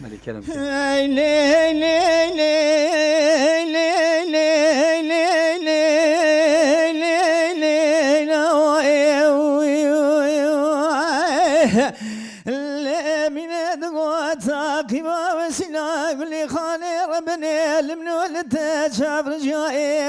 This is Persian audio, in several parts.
ملكة قيمة وسنا قولي خالي ربنا المنول تشاف رجائي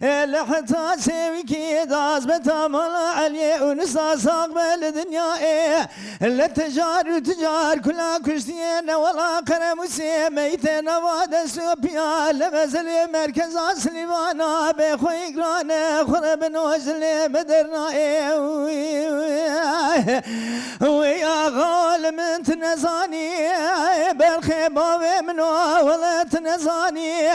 لحتى سوي كيد عزبة مال علي ونسا ساقبل الدنيا للتجار وتجار كلها كشتين ولا كرم وسيميتنا واد سوبيا لغزل مركز سليوانا بخوي قرانا خرب نوزل مدرنا ويا غال من تنزاني بالخيبة ومنو ولا تنزاني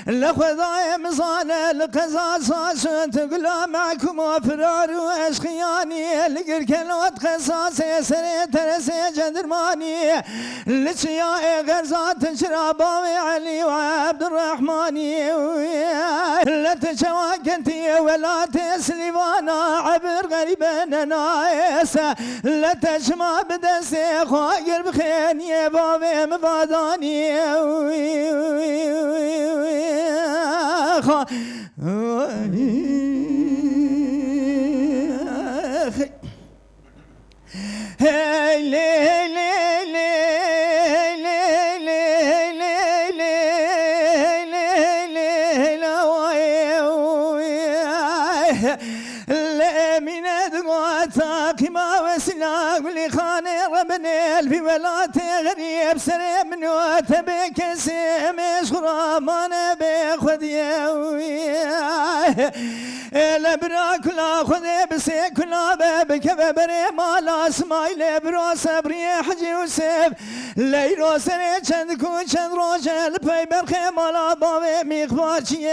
لخذايا مزانة لقزاز ساسون تقول معكم وفرار واشخياني لقركنوت قصاص سري ترسي جندرماني لشياء غرزات شراباوي علي وعبد الرحماني لا تشواكنتي ولا تسليوانا عبر غريبا نايس لا تشما بدسي خاقر بخين يبابي مباداني hey lay lay lay lay lay lay lay lay لا من دقاتك ما وسنا قولي خاني ربنا في ولات غريب سري من وتبك سمش غرامان بخديه لبرا كلا خذي بسي كلا بابك ببري مالا سمايل برا صبري حجي وسيف ليرو سري چند كو چند روجل پي برخي مالا باوي ميخبارچي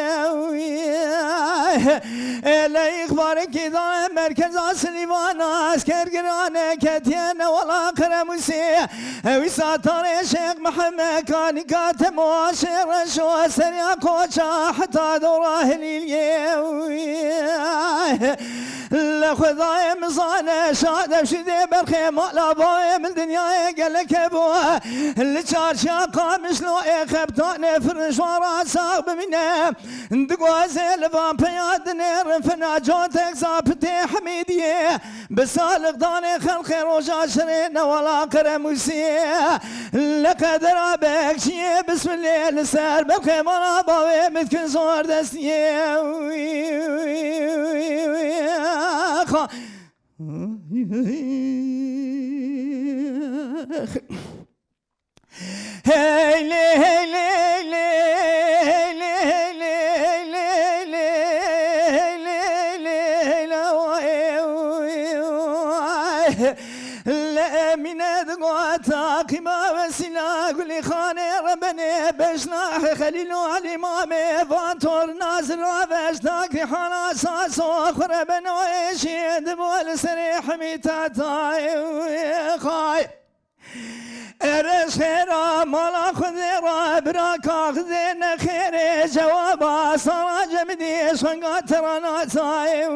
لا إخبارك إذا مركز سليوانا أسكر قرانة كتين ولا قرموسي وساتار شيخ محمد كان كاتم واشر شو سريع كوشا حتى دوراه لليه لخذاي مصانة شاد شدي برخي مالا باي من دنيا قالك ابوها اللي شار شاقا مشلو خبطان فرش ورا ساق بمنا دقوازي لفان بياد نير فنا جوتك زابتي حميدية بسالق داني خلقي روجا شرين ولا قرموسي لقدر عبك شي بسم الله لسار برخي مالا باي متكن زور دستيه hey lay lay lay lay lay لا من دقاتك ما وسنا قولي خاني ربنا بشنا خليلو على امامي فانتور نازل وبشتاك حنا ساسو خربنا ويشي دبول سريح ميتاتاي خاي ارس خيرا مالا خذيرا براكا خذينا خيري جوابا صرا جمدي شنقا ترانا تاي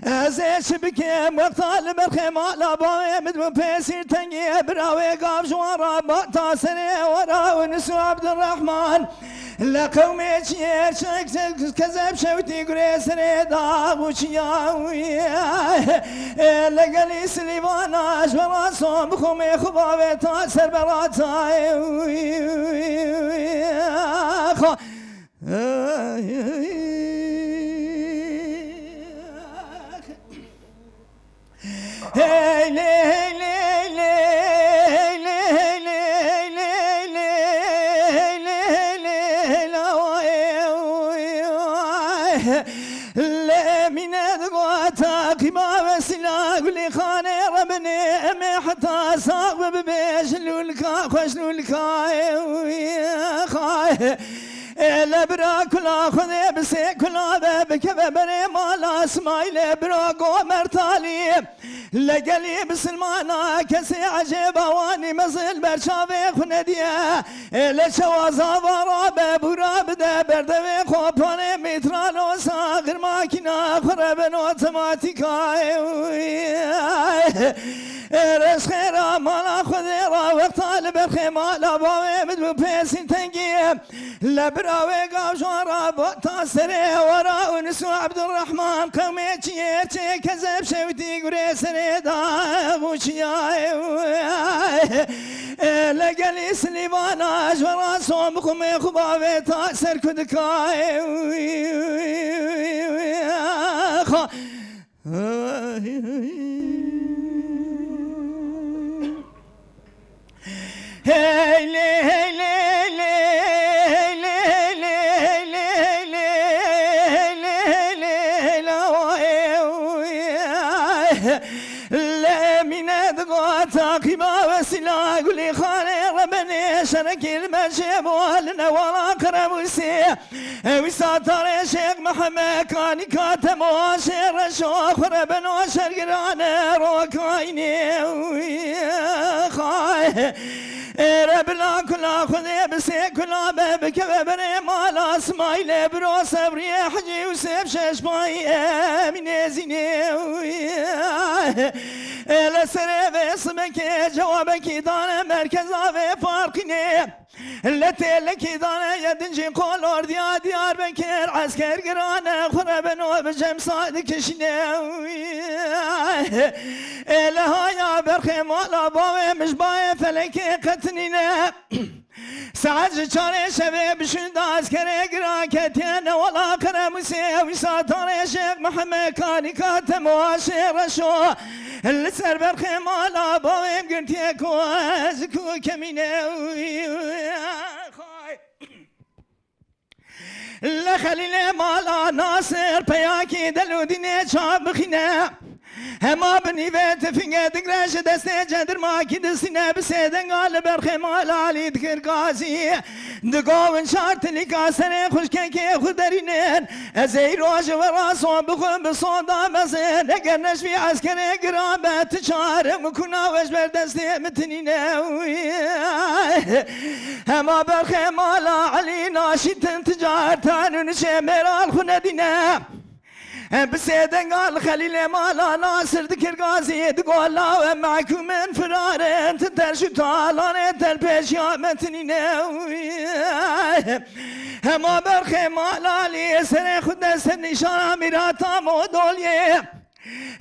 ازيش بكيم وقتال برخي مالا باوي مدو بيسير تنقي براوي قاب جوارا باتا سري ورا ونسو عبد الرحمن لقومي شير شك كذب شوتي قريس ريدا وشياوي لقلي سليوانا جورا صوم بخومي خباوي تاسر براتاي hey lay lay lay lay لا من دقاتك ما وسنا قولي خاني ربني امي حتى صاغب ببيش لولكا خوش لولكا خاي لبرا كلا خذي بسي كلا بابك ببري مالا اسمايل برا قومر تالي لقلي بسلمانا كسي عجيب واني مزل برشافي خندية لشوازا ورا برا بدا بردوي خوباني مترالو ساغر ماكينا خربن اوتوماتيكاي رس خيرا مالا خذيرا وقتال بالخيمالا باوي مدو بيسين تنقي لبراوي قاوشورا بوتا سري ورا ونسو عبد الرحمن قومي تشيرتي كذب شوتي قري سريدا وشياي لقلي سليبانا جورا صومكم خبابي تاسر كدكاي hey le hey le le le le le le le le la من ادغاتا قيمة وسلا قولي خالي ربني شرك المجيب ولنا ولا قرب وسي وساتر شيخ محمد كاني كاتم وشير الشوخ ربن وشر قرانا روكايني خاي ربنا كلا خذي بسي كلا بابك ببري مالا اسمايل برو صبري حجي وسيب شش باي من زيني لسري باسمك جوابك دانا مركز في فارقني لتلك دانا يدنجي قولور ديار بكر عسكر قرانا خربن وبجم صادق شناوي لها يا برخي مالا باوي مش باي فلك قتنينا ساعت جاري شباب شد عسكر قرا كتينا ولا قرا مسيوي ساتر شيخ محمد كاني كاتم واشير شو السر برخي مالا باوي قلت يكو ازكو كميناوي لخليل مالا ناصر بياكي دلو ديني شاب خنا هما بني بيت فينجا دقراش دستي جدر ماكي دسنا بسيدن قال برخي مالا علي دكر قاسي دقاون شارت لي كاسر خوش كيكي خدرينين ازي روج وراسو بخون بصودا مزين اقرنش في عسكري قرابة تشار مكونا وجبر دستي متنيناوي هما برخي مالا علي ناشي تنتجار تانو نشي ميرال خندينا بسيدن قال خليل مالا ناصر ذكر قاسي تقول لا معكم من فرار انت ترشو طالان انت البيش يا متنيناوي هما برخي مالا لي سري خد سنشان ميراتا مودوليه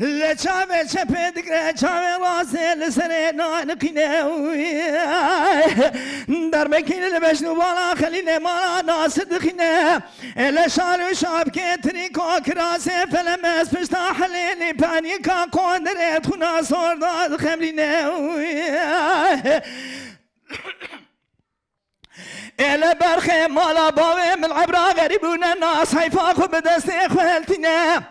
لچاوه چپه دکره چاوه واسه لسره نانقینه در مکین لبشنو بالا خلیل مالا ناصر دخینه لشار و شاب که تریکا کراسه فلم از پشتا حلیلی پانیکا قندره خونا سرداد خملینه إلى برخي مالا باوي من عبرا غريبون الناس حيفاقوا بدستي خلتنا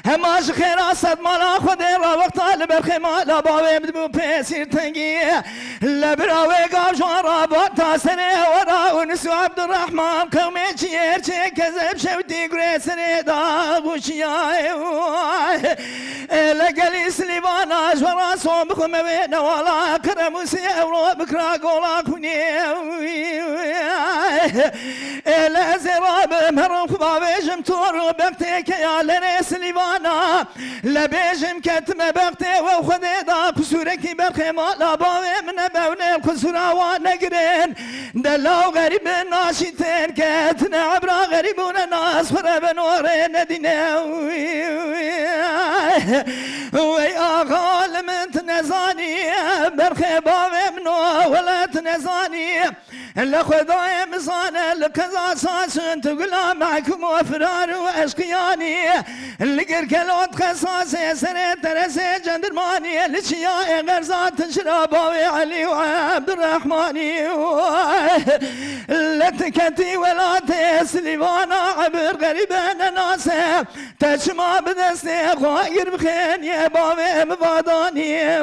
هماش خير أصد مالا خدي را وقت لبرخي مالا باوي بدبو بيسير تنقي لبراوي قاب جوارا بوقتا سنة ورا ونسو عبد الرحمن قومي شير شي كذب شوتي قري سنة داغو شياي لقلي سليبانا جورا صومكم بينا ولا كرمو سيورو بكرا قولا كوني إلى زراب مرخ بابيجم تورو بقتك يا لني سليبانا لبيجم كتم بقتي وخذي دا قصورك برخي مالا باوي من بوني القصورا ونقرين دلاو غريب الناشتين كتنا عبرا غريبون الناس خرب نورين ديناوي ويا غال من تنزاني برخي باوي منو ولا تنزاني لخذاي مصانة لكذا ساسن تقول معكم وفرار واشقياني لقر كلوت خصاصي سنة ترسي جندرماني لشياء غرزات شراباوي علي وعبد الرحماني لتكتي ولا تسليوانا عبر غريبان ناسه تشما بدستي غاير بخين يا باوي مباداني